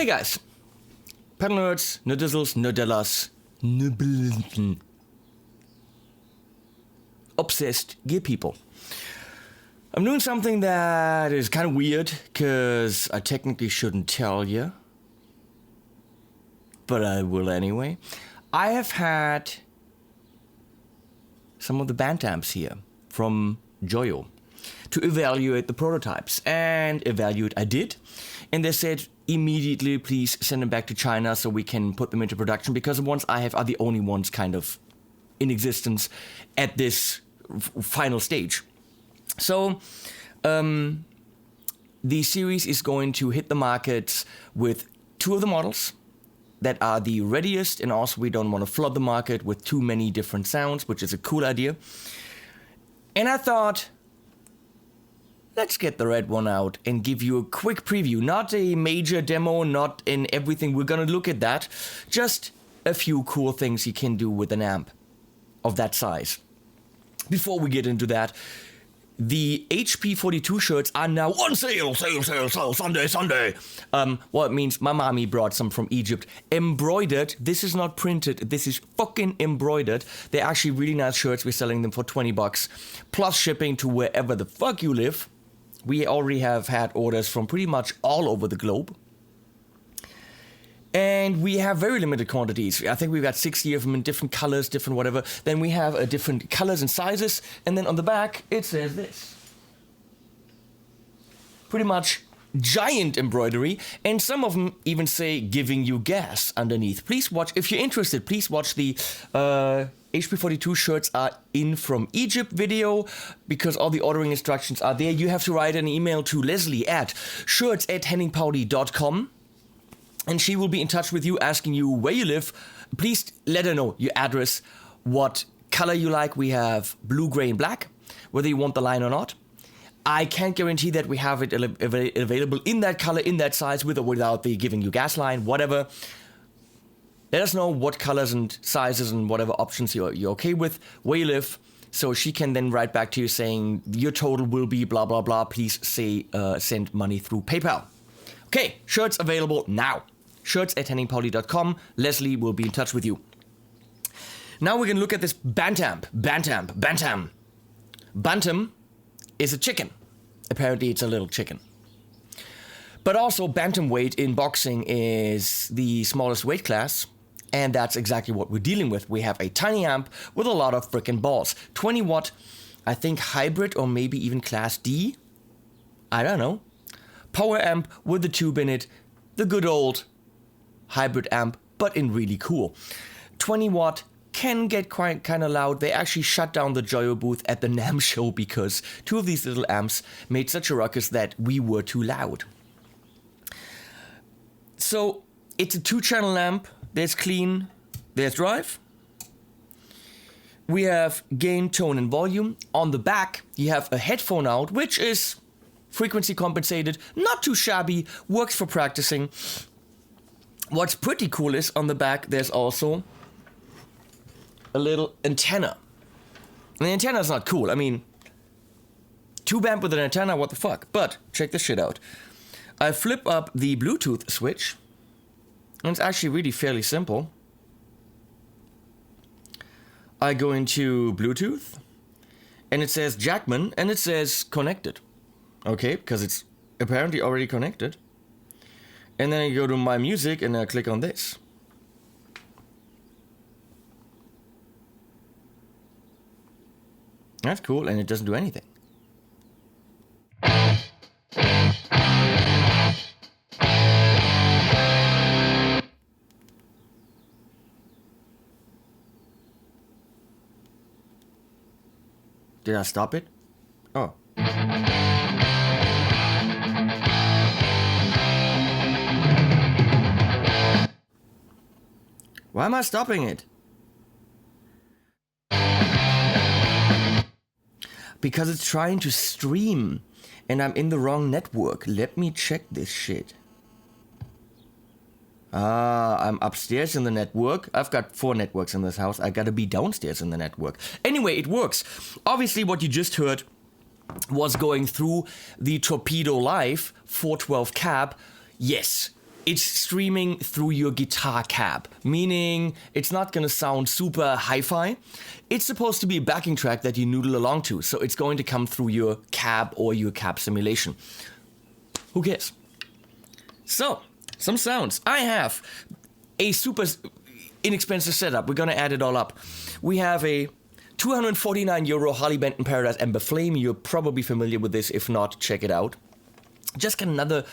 Hey guys, pedal nerds, nerdizzles, nerdellas, obsessed gear people. I'm doing something that is kind of weird, because I technically shouldn't tell you, but I will anyway. I have had some of the BanTamPs here from JOYO to evaluate the prototypes, and evaluate I did, and they said immediately please send them back to China so we can put them into production, because the ones I have are the only ones kind of in existence at this final stage. So the series is going to hit the markets with 2 of the models that are the readiest, and also we don't want to flood the market with too many different sounds, which is a cool idea. And I thought, let's get the red one out and give you a quick preview. Not a major demo, not in everything, we're gonna look at that. Just a few cool things you can do with an amp of that size. Before we get into that, the HP42 shirts are now on sale, Sunday. Well, it means my mommy brought some from Egypt. Embroidered, this is not printed, this is fucking embroidered. They're actually really nice shirts, we're selling them for $20, plus shipping to wherever the fuck you live. We already have had orders from pretty much all over the globe. And we have very limited quantities. I think we've got 60 of them in different colors, different whatever. Then we have different colors and sizes. And then on the back, it says this. Pretty much giant embroidery. And some of them even say giving you gas underneath. Please watch, if you're interested, please watch the HP42 shirts are in from Egypt video, because all the ordering instructions are there. You have to write an email to Leslie at shirts@henningpauli.com. and she will be in touch with you, asking you where you live. Please let her know your address, what color you like. We have blue, gray, and black, whether you want the line or not. I can't guarantee that we have it available in that color, in that size, with or without the giving you gas line, whatever. Let us know what colors and sizes and whatever options you're okay with, where you live, so she can then write back to you saying your total will be blah, blah, blah. Please say send money through PayPal. Okay, shirts available now. Shirts@henningpauli.com. Leslie will be in touch with you. Now we're going to look at this BanTamP. BanTamP is a chicken. Apparently it's a little chicken. But also bantamweight in boxing is the smallest weight class. And that's exactly what we're dealing with. We have a tiny amp with a lot of frickin' balls. 20 watt, I think hybrid or maybe even class D. I don't know. Power amp with the tube in it. The good old hybrid amp, but in really cool. 20 watt can get quite kind of loud. They actually shut down the JOYO booth at the NAMM show because 2 of these little amps made such a ruckus that we were too loud. So it's a 2-channel amp. There's clean, there's drive. We have gain, tone, and volume. On the back, you have a headphone out, which is frequency compensated, not too shabby, works for practicing. What's pretty cool is on the back there's also a little antenna. And the antenna is not cool. I mean, tube amp with an antenna, what the fuck? But check this shit out. I flip up the Bluetooth switch, and it's actually really fairly simple. I go into Bluetooth, and it says Jackman, and it says connected. Okay, because it's apparently already connected. And then I go to my music and I click on this. That's cool, and it doesn't do anything. Did I stop it? Oh. Why am I stopping it? Because it's trying to stream and I'm in the wrong network. Let me check this shit. I'm upstairs in the network. I've got 4 networks in this house. I gotta be downstairs in the network. Anyway, it works. Obviously, what you just heard was going through the Torpedo Live 412 cab. Yes, it's streaming through your guitar cab, meaning it's not going to sound super hi-fi. It's supposed to be a backing track that you noodle along to, so it's going to come through your cab or your cab simulation. Who cares? So, some sounds. I have a super inexpensive setup. We're going to add it all up. We have a €249 Harley Benton Paradise Amber Flame. You're probably familiar with this. If not, check it out. Just got another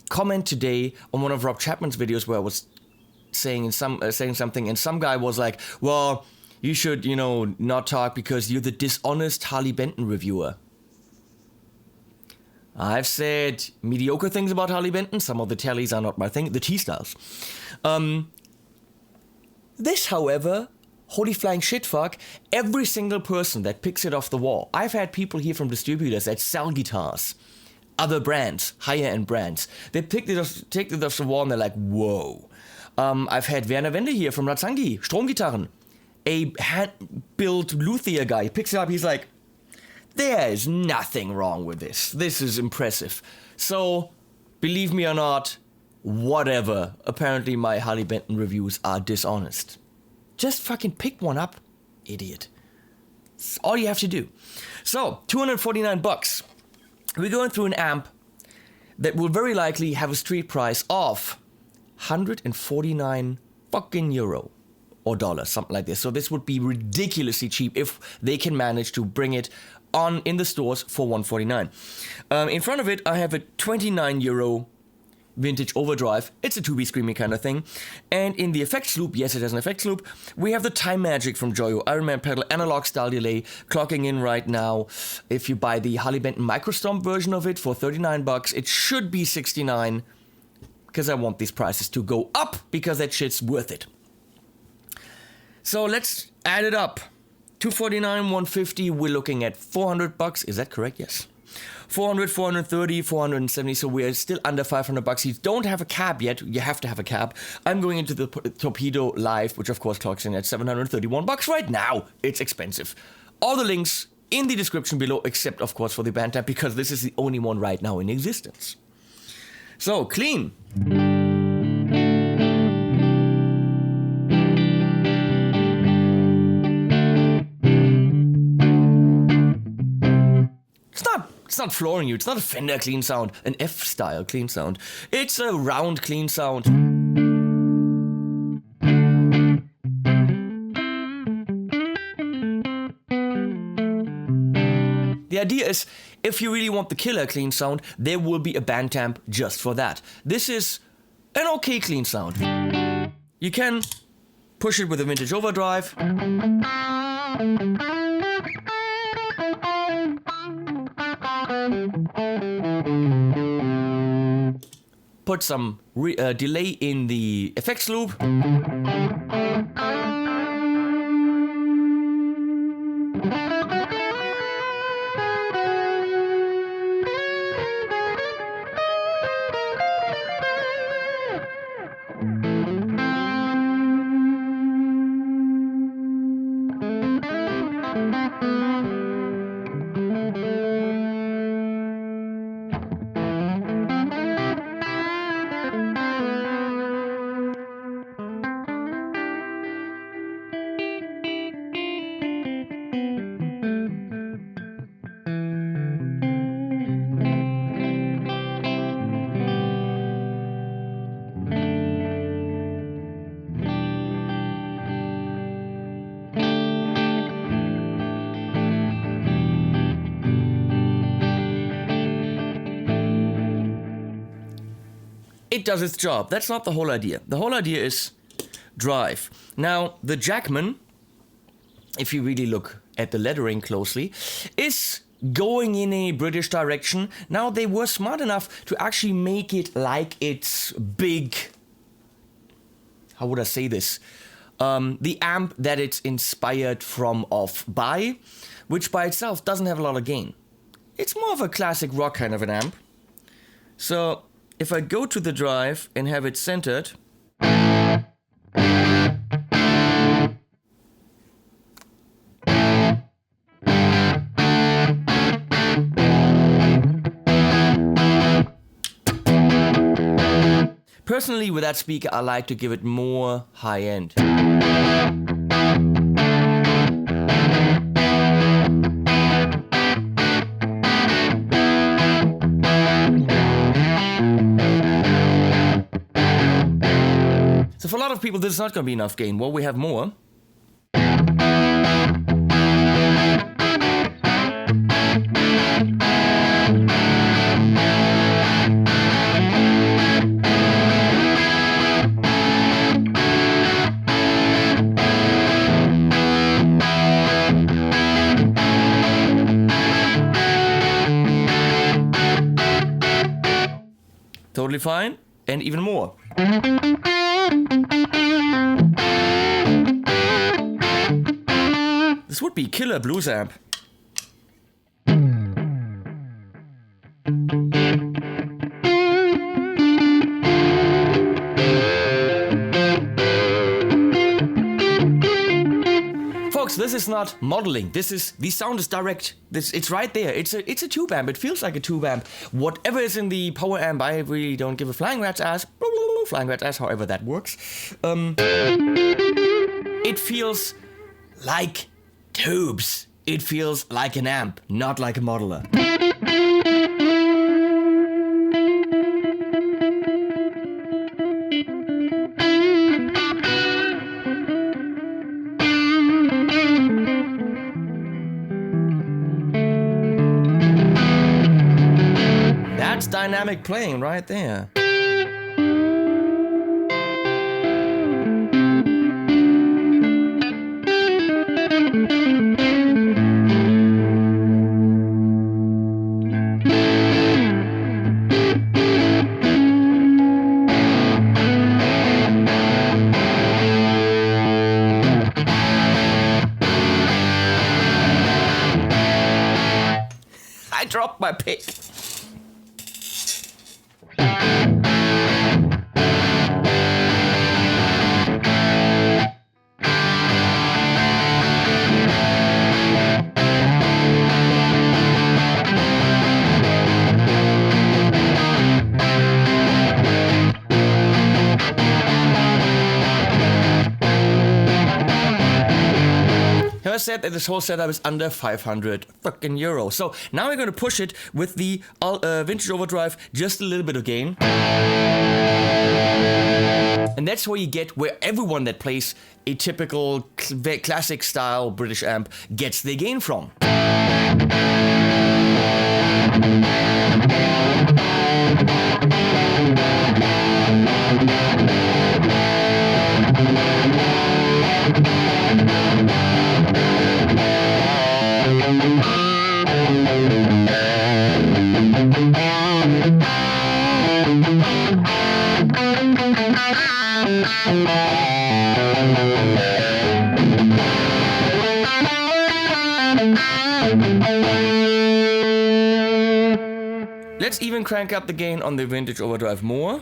comment today on one of Rob Chapman's videos where I was saying something, and some guy was like, well, you should, not talk because you're the dishonest Harley Benton reviewer. I've said mediocre things about Harley Benton. Some of the tellies are not my thing. The T-Styles. This, however, holy flying shitfuck, every single person that picks it off the wall. I've had people here from distributors that sell guitars, other brands, higher end brands. They take it off the wall and they're like, whoa. I've had Werner Wende here from Ratsangi, Stromgitarren. A hand-built luthier guy picks it up, he's like, there is nothing wrong with this. This is impressive. So, believe me or not, whatever. Apparently my Harley Benton reviews are dishonest. Just fucking pick one up, idiot. That's all you have to do. So, $249. We're going through an amp that will very likely have a street price of 149 fucking euro or dollars, something like this. So this would be ridiculously cheap if they can manage to bring it on in the stores for 149. In front of it, I have a 29 euro vintage Overdrive. It's a to-be screaming kind of thing. And in the effects loop, yes, it has an effects loop, we have the Time Magic from JOYO Iron Man pedal, analog style delay, clocking in right now. If you buy the Harley Benton Micro Stomp version of it for $39, it should be $69, because I want these prices to go up, because that shit's worth it. So let's add it up. 249, 150, we're looking at $400. Is that correct? Yes. 400, 430, 470, so we're still under $500. You don't have a cab yet, you have to have a cab. I'm going into the Torpedo Live, which of course clocks in at $731 right now. It's expensive. All the links in the description below, except of course for the BanTamP, because this is the only one right now in existence. So, clean. It's not flooring you, it's not a Fender clean sound, an F-style clean sound. It's a round clean sound. The idea is, if you really want the killer clean sound, there will be a BanTamP just for that. This is an okay clean sound. You can push it with a vintage Overdrive. Put some delay in the effects loop. It does its job. That's not the whole idea. The whole idea is drive. Now, the Jackman, if you really look at the lettering closely, is going in a British direction. Now, they were smart enough to actually make it like it's big. How would I say this? The amp that it's inspired from by, which by itself doesn't have a lot of gain. It's more of a classic rock kind of an amp. So, if I go to the drive and have it centered, Personally, with that speaker, I like to give it more high end. So for a lot of people, this is not going to be enough gain. Well, we have more. Totally fine, and even more. This would be killer blues amp. Folks, this is not modeling. The sound is direct. It's right there. It's a tube amp. It feels like a tube amp. Whatever is in the power amp, I really don't give a flying rat's ass. Flying rat's ass, however that works. It feels like tubes. It feels like an amp, not like a modeler. That's dynamic playing right there. I dropped my pick. I said that this whole setup is under 500 fucking euros. So now we're going to push it with the vintage overdrive, just a little bit of gain. And that's where you get where everyone that plays a typical classic style British amp gets their gain from. Let's even crank up the gain on the vintage overdrive more.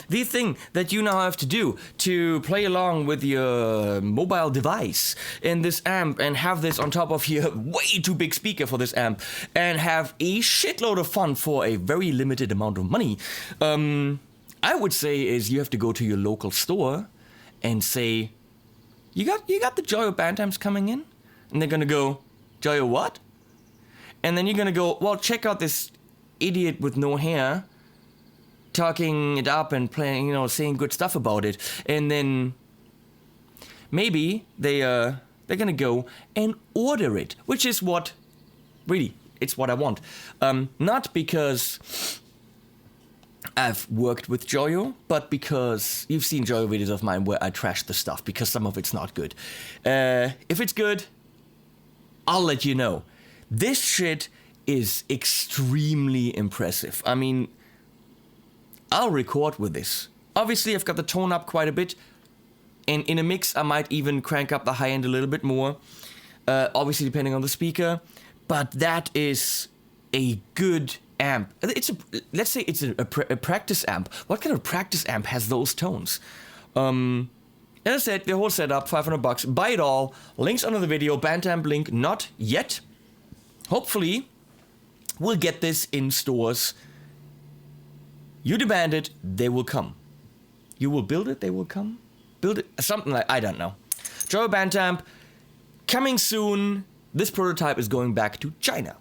The thing that you now have to do to play along with your mobile device in this amp and have this on top of your way too big speaker for this amp and have a shitload of fun for a very limited amount of money, I would say is you have to go to your local store and say, you got the JOYO BanTamps coming in? And they're gonna go, JOYO what? And then you're gonna go, well, check out this idiot with no hair talking it up and playing, saying good stuff about it. And then maybe they're gonna go and order it, which is what, really, it's what I want. Not because I've worked with JOYO, but because you've seen JOYO videos of mine where I trash the stuff because some of it's not good. If it's good, I'll let you know. This shit is extremely impressive. I mean, I'll record with this. Obviously, I've got the tone up quite a bit, and in a mix, I might even crank up the high end a little bit more, obviously depending on the speaker, but that is a good amp. Let's say it's a practice amp. What kind of practice amp has those tones? As I said, the whole setup, $500. Buy it all. Links under the video. BanTamP link, not yet. Hopefully, we'll get this in stores. You demand it, they will come. You will build it, they will come. Build it, something like, I don't know. JOYO BanTamP, coming soon. This prototype is going back to China.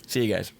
See you guys.